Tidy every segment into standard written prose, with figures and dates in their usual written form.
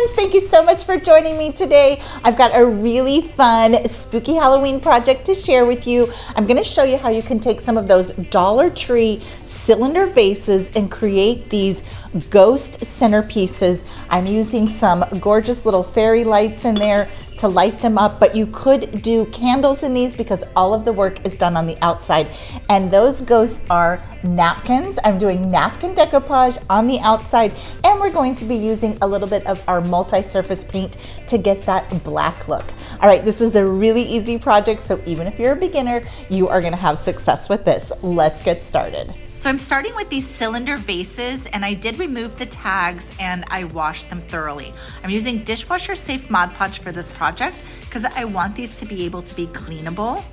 friends, thank you so much for joining me today. I've got a really fun spooky Halloween project to share with you. I'm going to show you how you can take some of those Dollar Tree cylinder vases and create these ghost centerpieces. I'm using some gorgeous little fairy lights in there to light them up, but you could do candles in these because all of the work is done on the outside. And those ghosts are napkins. I'm doing napkin decoupage on the outside, and we're going to be using a little bit of our multi-surface paint to get that black look. All right, this is a really easy project, so even if you're a beginner, you are gonna have success with this. Let's get started. So I'm starting with these cylinder vases, and I did remove the tags and I washed them thoroughly. I'm using dishwasher safe Mod Podge for this project because I want these to be able to be cleanable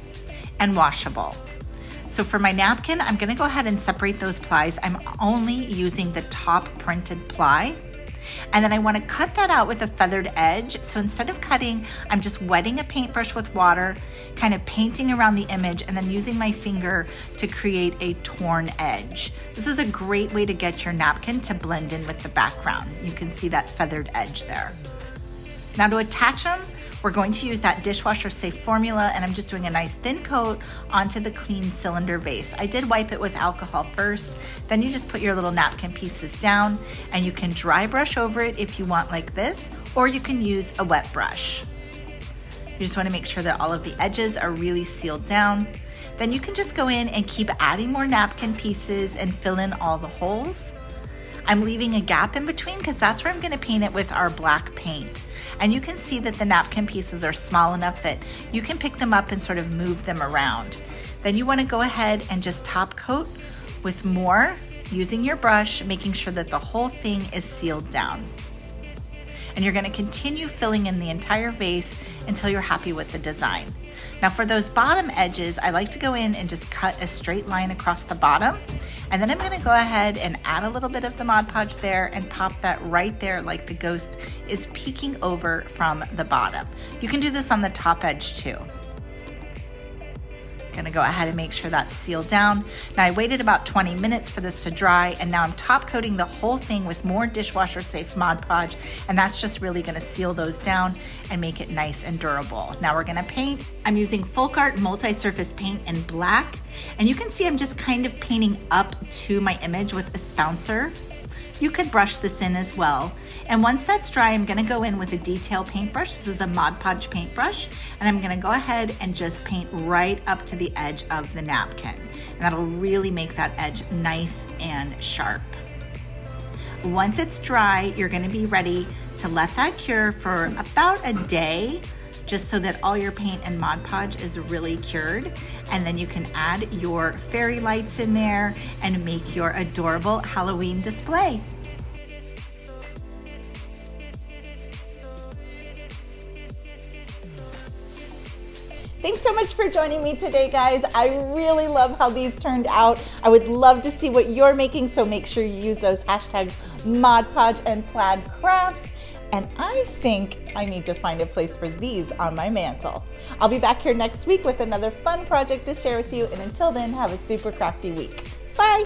and washable. So for my napkin, I'm gonna go ahead and separate those plies. I'm only using the top printed ply. And then I want to cut that out with a feathered edge. So instead of cutting, I'm just wetting a paintbrush with water, kind of painting around the image, and then using my finger to create a torn edge. This is a great way to get your napkin to blend in with the background. You can see that feathered edge there. Now to attach them, we're going to use that dishwasher safe formula, and I'm just doing a nice thin coat onto the clean cylinder vase. I did wipe it with alcohol first, then you just put your little napkin pieces down, and you can dry brush over it if you want like this, or you can use a wet brush. You just want to make sure that all of the edges are really sealed down. Then you can just go in and keep adding more napkin pieces and fill in all the holes. I'm leaving a gap in between because that's where I'm going to paint it with our black paint. And you can see that the napkin pieces are small enough that you can pick them up and sort of move them around. Then you want to go ahead and just top coat with more using your brush, making sure that the whole thing is sealed down. And you're going to continue filling in the entire vase until you're happy with the design. Now for those bottom edges, I like to go in and just cut a straight line across the bottom. And then I'm gonna go ahead and add a little bit of the Mod Podge there and pop that right there like the ghost is peeking over from the bottom. You can do this on the top edge too. Gonna go ahead and make sure that's sealed down. Now I waited about 20 minutes for this to dry, and now I'm top coating the whole thing with more dishwasher safe Mod Podge, and that's just really gonna seal those down and make it nice and durable. Now we're gonna paint. I'm using Folk Art multi-surface paint in black, and you can see I'm just kind of painting up to my image with a spouncer. You could brush this in as well. And once that's dry, I'm gonna go in with a detail paintbrush. This is a Mod Podge paintbrush. And I'm gonna go ahead and just paint right up to the edge of the napkin. And that'll really make that edge nice and sharp. Once it's dry, you're gonna be ready to let that cure for about a day, just so that all your paint and Mod Podge is really cured. And then you can add your fairy lights in there and make your adorable Halloween display. Thanks so much for joining me today, guys. I really love how these turned out. I would love to see what you're making, so make sure you use those hashtags Mod Podge and Plaid Crafts. And I think I need to find a place for these on my mantle. I'll be back here next week with another fun project to share with you. And until then, have a super crafty week. Bye.